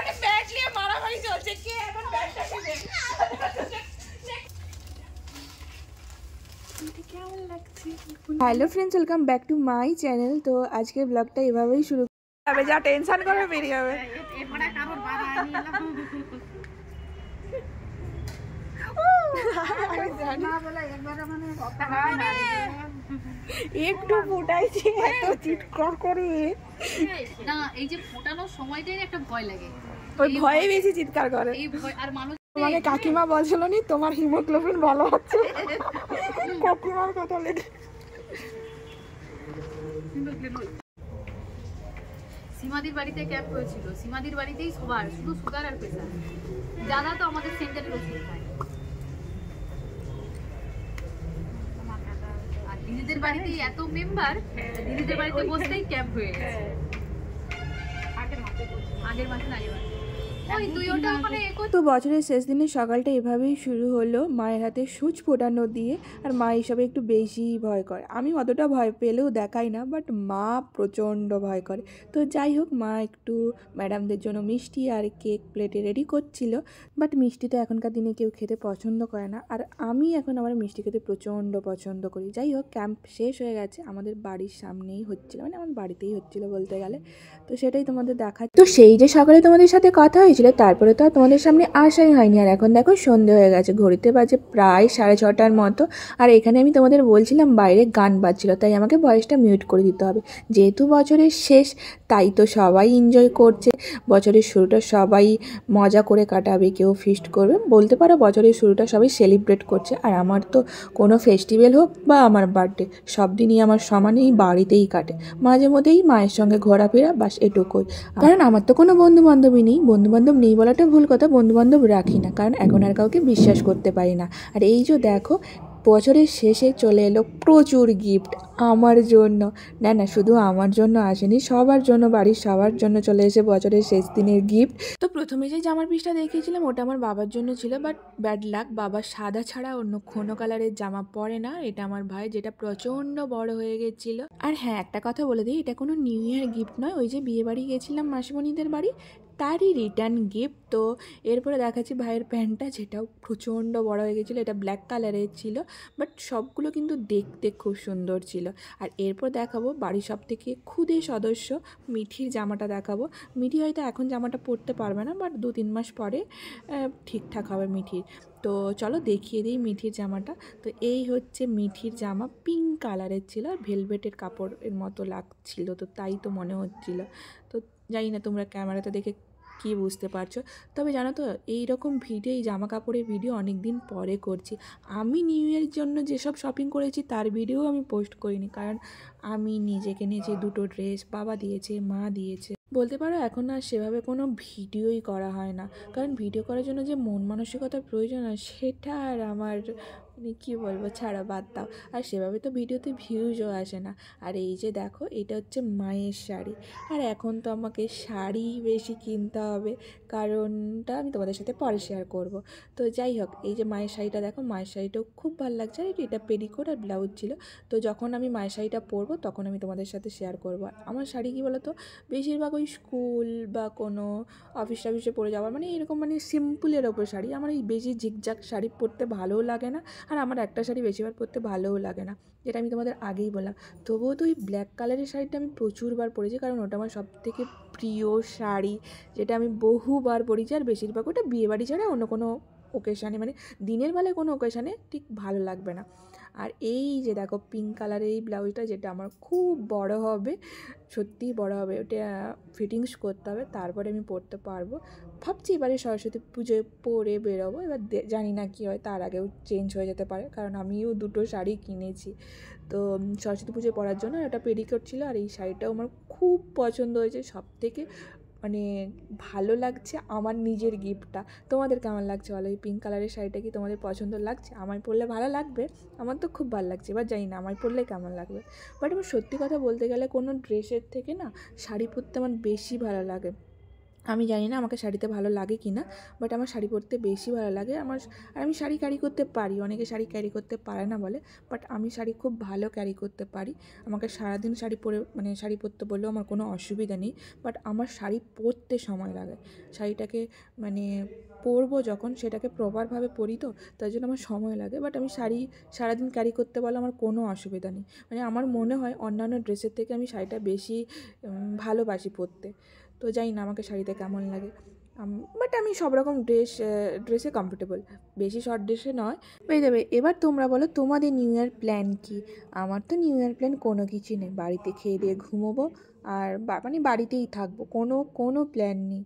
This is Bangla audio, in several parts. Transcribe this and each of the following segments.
এখানে ব্যাট নিয়ে মারামারি চলছে, কে এখন ব্যাটটা নেবে? Hello friends, welcome back to my channel. তো আজকের ব্লগটা এভাবেই শুরু হবে, যা টেনশন করে বেরিয়ে যাবে। একটু ফুটাইছি, এত চিৎকার করে না, এই যে ফোটানোর সময়টাই একটা ভয় লাগে, ওই ভয়ে বেশি চিৎকার করে। এই ভয়। আর মানুষ তোমাকে কাকিমা বলছিল নি তোমার হিমোগ্লোবিন ভালো হচ্ছে, কাকিমার কথা লেগে। সীমাদির বাড়িতে ক্যাম্প হয়েছিল, সীমাদির বাড়িতেই সবার শুধু সুগার আর প্রেসার। দাদা তো আমাদের সেন্টারের ওষুধ খায়, আর দিদিদের বাড়িতেই এত মেম্বার, দিদিদের বাড়িতে বসতেই ক্যাম্প হয়ে গেছে। আগের মাসে ওই তুই ওটা ওখানে। তো বছরের শেষ দিনের সকালটা এভাবেই শুরু হলো মায়ের হাতে সূচ ফোটানো দিয়ে। আর মা এইসবে একটু বেশি ভয় করে, আমি অতটা ভয় পেলেও দেখাই না, বাট মা প্রচণ্ড ভয় করে। তো যাই হোক, মা একটু ম্যাডামদের জন্য মিষ্টি আর কেক প্লেটে রেডি করছিল। বাট মিষ্টি তো এখনকার দিনে কেউ খেতে পছন্দ করে না, আর আমি এখন আমার মিষ্টি খেতে প্রচণ্ড পছন্দ করি। যাই হোক, ক্যাম্প শেষ হয়ে গেছে, আমাদের বাড়ির সামনেই হচ্ছিল, মানে আমার বাড়িতেই হচ্ছিল বলতে গেলে। তো সেটাই তোমাদের দেখা। তো সেই যে সকালে তোমাদের সাথে কথা হয়েছিল, তারপরে তো আর তোমাদের সামনে আসাই হয়নি। আর এখন দেখো সন্ধে হয়ে গেছে, ঘড়িতে বাজে প্রায় 6:30 মতো। আর এখানে আমি তোমাদের বলছিলাম বাইরে গান বাজছিল, তাই আমাকে ভয়েসটা মিউট করে দিতে হবে। যেহেতু বছরের শেষ, তাই তো সবাই এনজয় করছে। বছরের শুরুটা সবাই মজা করে কাটাবে, কেউ ফিস্ট করবে, বলতে পারো বছরের শুরুটা সবাই সেলিব্রেট করছে। আর আমার তো কোনো ফেস্টিভ্যাল হোক বা আমার বার্থডে, সব দিনই আমার সমানেই বাড়িতেই কাটে। মাঝে মধ্যেই মায়ের সঙ্গে ঘোরাফেরা, বাস এটুকুই। কারণ আমার তো কোনো বন্ধু বান্ধবী নেই, বন্ধু বান্ধব নেই বলাটা ভুল কথা, বন্ধু বান্ধব রাখি না, কারণ এখন আর কাউকে বিশ্বাস করতে পারি না। আর এই যে দেখো, বছরের শেষে চলে এলো প্রচুর গিফট আমার জন্য। না না, শুধু আমার জন্য আসেনি, সবার জন্য, বাড়ির সবার জন্য চলে এসে বছরের শেষ দিনের গিফট। তো প্রথমে যে জামার পিসটা দেখিয়েছিলাম ওটা আমার বাবার জন্য ছিল, বাট ব্যাড লাক, বাবা সাদা ছাড়া অন্য কোনো কালারের জামা পরে না। এটা আমার ভাই, যেটা প্রচণ্ড বড় হয়ে গেছিল। আর হ্যাঁ, একটা কথা বলে দিই, এটা কোনো নিউ ইয়ার গিফট নয়, ওই যে বিয়ে বাড়ি গেছিলাম মাসিমণিদের বাড়ি, তারই রিটার্ন গিফট। তো এরপরে দেখাচ্ছি ভাইয়ের প্যান্টটা, যেটাও প্রচণ্ড বড় হয়ে গেছিলো, এটা ব্ল্যাক কালারের ছিল, বাট সবগুলো কিন্তু দেখতে খুব সুন্দর ছিল। আর এরপর দেখাবো বাড়ির সব থেকে ক্ষুদে সদস্য মিঠির জামাটা দেখাবো। মিঠি হয়তো এখন জামাটা পরতে পারবে না, বাট 2-3 মাস পরে ঠিকঠাক হবে মিঠির। তো চলো দেখিয়ে দিই মিঠির জামাটা। তো এই হচ্ছে মিঠির জামা, পিঙ্ক কালারের ছিল, আর ভেলভেটের কাপড়ের মতো লাগছিল, তো তাই তো মনে হচ্ছিল। তো জানি না তোমরা ক্যামেরাতে দেখে কী বুঝতে পারছো, তবে জানো তো এইরকম ভিডিও, এই জামা কাপড়ের ভিডিও অনেক দিন পরে করছি। আমি নিউ ইয়ারের জন্য যেসব শপিং করেছি তার ভিডিও আমি পোস্ট করিনি, কারণ আমি নিজে কিনেছি 2টো ড্রেস, বাবা দিয়েছে, মা দিয়েছে। বলতে পারো এখন আর সেভাবে কোনো ভিডিওই করা হয় না, কারণ ভিডিও করার জন্য যে মন মানসিকতার প্রয়োজন হয় সেটা আর আমার, মানে কী বলবো, ছাড়া বাদ দাও। আর সেভাবে তো ভিডিওতে ভিউজও আসে না। আর এই যে দেখো, এটা হচ্ছে মায়ের শাড়ি। আর এখন তো আমাকে শাড়ি বেশি কিনতে হবে, কারণটা আমি তোমাদের সাথে পরে শেয়ার করব। তো যাই হোক, এই যে মায়ের শাড়িটা দেখো, মায়ের শাড়িটাও খুব ভালো লাগছে। আর এটা পেটিকোট আর ব্লাউজ ছিল। তো যখন আমি মায়ের শাড়িটা পরবো তখন আমি তোমাদের সাথে শেয়ার করব। আমার শাড়ি কী বলো তো, বেশিরভাগ ওই স্কুল বা কোনো অফিস টফিসে পরে যাওয়ার, মানে এরকম, মানে সিম্পলের ওপর শাড়ি। আমার এই বেশি ঝিকঝাক শাড়ি পরতে ভালোও লাগে না, আর আমার একটা শাড়ি বেশিবার পরতে ভালোও লাগে না, যেটা আমি তোমাদের আগেই বললাম। তবুও তো ওই ব্ল্যাক কালারের শাড়িটা আমি প্রচুরবার পরেছি, কারণ ওটা আমার সবথেকে প্রিয় শাড়ি, যেটা আমি বহুবার পরেছি। আর বেশিরভাগ ওটা বিয়েবাড়ি ছাড়া অন্য কোনো ওকেশানে, মানে দিনের বেলায় কোনো ওকেশানে ঠিক ভালো লাগবে না। আর এই যে দেখো পিঙ্ক কালারের এই ব্লাউজটা, যেটা আমার খুব বড় হবে, সত্যিই বড় হবে, ওটা ফিটিংস করতে হবে, তারপরে আমি পরতে পারবো। ভাবছি এবারে সরস্বতী পুজোয় পরে বেরোবো, এবার জানি না কী হয়, তার আগেও চেঞ্জ হয়ে যেতে পারে, কারণ আমিও 2টো শাড়ি কিনেছি। তো সরস্বতী পুজোয় পরার জন্য এটা পেটিকোট ছিল, আর এই শাড়িটাও আমার খুব পছন্দ হয়েছে। সবথেকে মানে ভালো লাগছে আমার নিজের গিফটটা। তোমাদের কেমন লাগছে বলো, এই পিঙ্ক কালারের শাড়িটা কি তোমাদের পছন্দ লাগছে? আমায় পরলে ভালো লাগবে, আমার তো খুব ভালো লাগছে, এবার জানি না আমায় পরলে কেমন লাগবে। বাট আমার সত্যি কথা বলতে গেলে কোনো ড্রেসের থেকে না শাড়ি পরতে আমার বেশি ভালো লাগে। আমি জানি না আমাকে শাড়িতে ভালো লাগে কি না, বাট আমার শাড়ি পরতে বেশি ভালো লাগে। আর আমি শাড়ি ক্যারি করতে পারি, অনেকে শাড়ি ক্যারি করতে পারে না বলে, বাট আমি শাড়ি খুব ভালো ক্যারি করতে পারি। আমাকে সারাদিন শাড়ি পরে মানে শাড়ি পরতে বললেও আমার কোনো অসুবিধা নেই, বাট আমার শাড়ি পরতে সময় লাগে। শাড়িটাকে মানে পরবো যখন সেটাকে প্রপারভাবে পরি, তো তার জন্য আমার সময় লাগে। বাট আমি শাড়ি সারাদিন ক্যারি করতে বলে আমার কোনো অসুবিধা নেই। মানে আমার মনে হয় অন্যান্য ড্রেসের থেকে আমি শাড়িটা বেশি ভালোবাসি পরতে। তো জানি না আমাকে শাড়িতে কেমন লাগে, বাট আমি সব রকম ড্রেসে কমফোর্টেবল, বেশি শর্ট ড্রেসে নয়। পেয়ে যাবে। এবার তোমরা বলো তোমাদের নিউ ইয়ার প্ল্যান কী? আমার তো নিউ ইয়ার প্ল্যান কোনো কিছুই নেই, বাড়িতে খেয়ে দিয়ে ঘুমোবো আর মানে বাড়িতেই থাকবো, কোনো প্ল্যান নেই।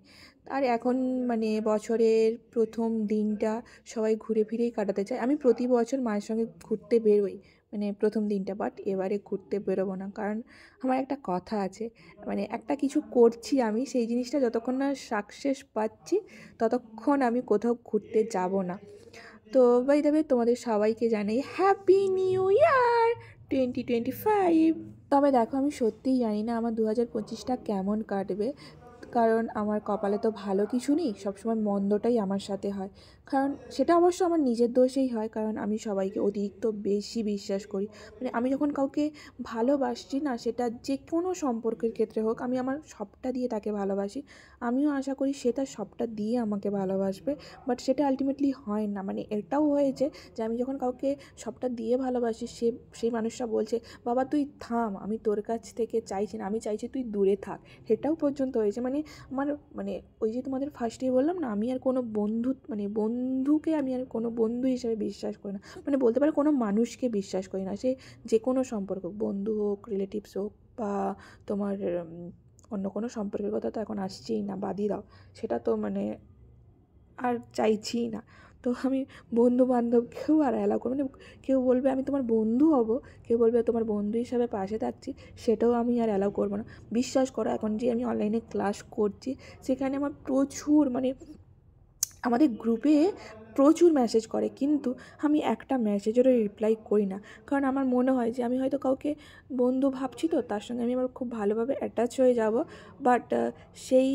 আর এখন মানে বছরের প্রথম দিনটা সবাই ঘুরে ফিরেই কাটাতে চায়। আমি প্রতি বছর মায়ের সঙ্গে ঘুরতে বেরোই মানে প্রথম দিনটা, বাট এবারে ঘুরতে বেরোবো না, কারণ আমার একটা কথা আছে, মানে একটা কিছু করছি আমি, সেই জিনিসটা যতক্ষণ না সাকসেস পাচ্ছি ততক্ষণ আমি কোথাও ঘুরতে যাব না। তো বাই দ্য ওয়ে তোমাদের সবাইকে জানাই হ্যাপি নিউ ইয়ার 2025। তবে দেখো, আমি সত্যিই জানি না আমার 2025টা কেমন কাটবে, কারণ আমার কপালে তো ভালো কিছু নেই, সবসময় মন্দটাই আমার সাথে হয়। কারণ সেটা অবশ্য আমার নিজের দোষেই হয়, কারণ আমি সবাইকে অতিরিক্ত বেশি বিশ্বাস করি। মানে আমি যখন কাউকে ভালোবাসছি না, সেটা যে কোনো সম্পর্কের ক্ষেত্রে হোক, আমি আমার সবটা দিয়ে তাকে ভালোবাসি। আমিও আশা করি সে তার সবটা দিয়ে আমাকে ভালোবাসবে, বাট সেটা আলটিমেটলি হয় না। মানে এটাও হয়েছে যে আমি যখন কাউকে সবটা দিয়ে ভালোবাসি, সেই মানুষটা বলছে বাবা তুই থাম, আমি তোর কাছ থেকে চাইছি না, আমি চাইছি তুই দূরে থাক। সেটাও পর্যন্ত হয়েছে। মানে আমার মানে ওই যে তোমাদের ফার্স্টেই বললাম না, আমি আর কোনো বন্ধুকে আমি আর কোনো বন্ধু হিসেবে বিশ্বাস করি না। মানে বলতে পারো কোনো মানুষকে বিশ্বাস করি না, সে যে কোনো সম্পর্ক, বন্ধু হোক, রিলেটিভস হোক, বা তোমার অন্য কোনো সম্পর্কের কথা তো এখন আসছেই না, বাদই দাও, সেটা তো মানে আর চাইছি না। তো আমি বন্ধু-বান্ধবকেও আর অ্যালাউ করব না। কেউ বলবে আমি তোমার বন্ধু হব, কেউ বলবে তোমার বন্ধু হিসাবে পাশে থাকছি, সেটাও আমি আর অ্যালাউ করব না। বিশ্বাস করো, এখন যে আমি অনলাইনে ক্লাস করছি, সেখানে আমার প্রচুর মানে আমাদের গ্রুপে প্রচুর মেসেজ করে, কিন্তু আমি একটা মেসেজেরও রিপ্লাই করি না। কারণ আমার মনে হয় যে আমি হয়তো কাউকে বন্ধু ভাবছি, তো তার সঙ্গে আমি আবার খুব ভালোভাবে অ্যাটাচ হয়ে যাব, বাট সেই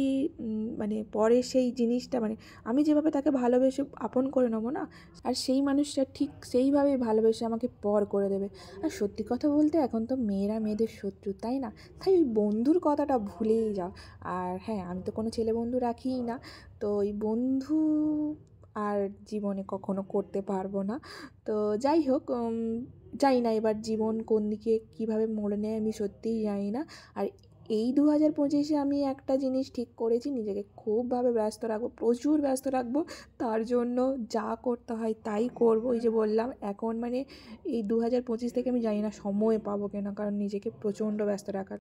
মানে পরে সেই জিনিসটা মানে আমি যেভাবে তাকে ভালোবেসে আপন করে নেবো না, আর সেই মানুষটা ঠিক সেইভাবেই ভালোবেসে আমাকে পর করে দেবে। আর সত্যি কথা বলতে এখন তো মেয়েরা মেয়েদের শত্রু, তাই না? তাই ওই বন্ধুর কথাটা ভুলেই যাও। আর হ্যাঁ, আমি তো কোনো ছেলে বন্ধু রাখিই না, তো ওই বন্ধু আর জীবনে কখনো করতে পারবো না। তো যাই হোক, জানি না এবার জীবন কোন দিকে কীভাবে মোড় নেয়, আমি সত্যিই জানি না। আর এই 2025-এ আমি একটা জিনিস ঠিক করেছি, নিজেকে খুবভাবে ব্যস্ত রাখবো, প্রচুর ব্যস্ত রাখবো। তার জন্য যা করতে হয় তাই করবো। ওই যে বললাম, এখন মানে এই 2025 থেকে আমি জানি না সময় পাবো কিনা, কারণ নিজেকে প্রচণ্ড ব্যস্ত রাখার।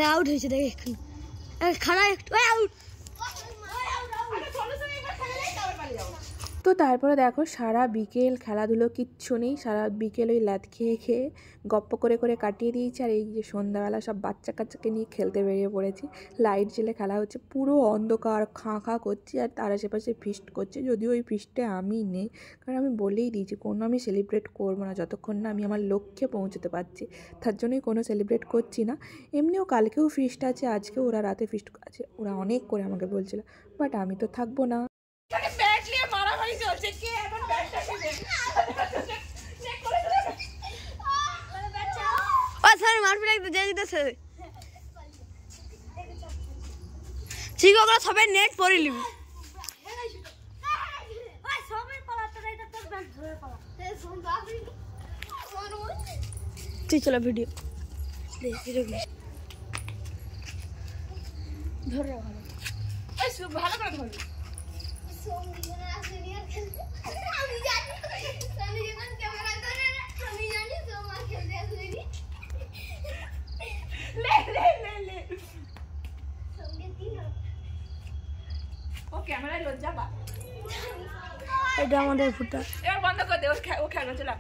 লাউড হয়েছে দেখ, এখন খানা একটু আউট। তো তারপরে দেখো, সারা বিকেল খেলাধুলো কিচ্ছু নেই, সারা বিকেল ওই ল্যাদ খেয়ে খেয়ে গপ্প করে করে কাটিয়ে দিয়েছি। আর এই যে সন্ধ্যাবেলা সব বাচ্চা কাচ্চাকে নিয়ে খেলতে বেরিয়ে পড়েছি। লাইট জ্বেলে খেলা হচ্ছে, পুরো অন্ধকার, খাঁ খাঁ করছি, আর তার আশেপাশে ফিস্ট করছে। যদিও ওই ফিস্টে আমি নেই, কারণ আমি বলেই দিয়েছি কোনো আমি সেলিব্রেট করবো না যতক্ষণ না আমি আমার লক্ষ্যে পৌঁছতে পারছি। তার জন্যই কোনো সেলিব্রেট করছি না। এমনিও কালকেও ফিস্ট আছে, আজকেও ওরা রাতে ফিস্ট আছে, ওরা অনেক করে আমাকে বলছিল, বাট আমি তো থাকবো না। ঠিক ওগুলো সবাই নেট পরে নিবি। তুই চলো ভিডিও ধরে ভালো করে ধর। এটা আমাদের ফুটা, এবার বন্ধ করে দে, ও খেলনা চলে।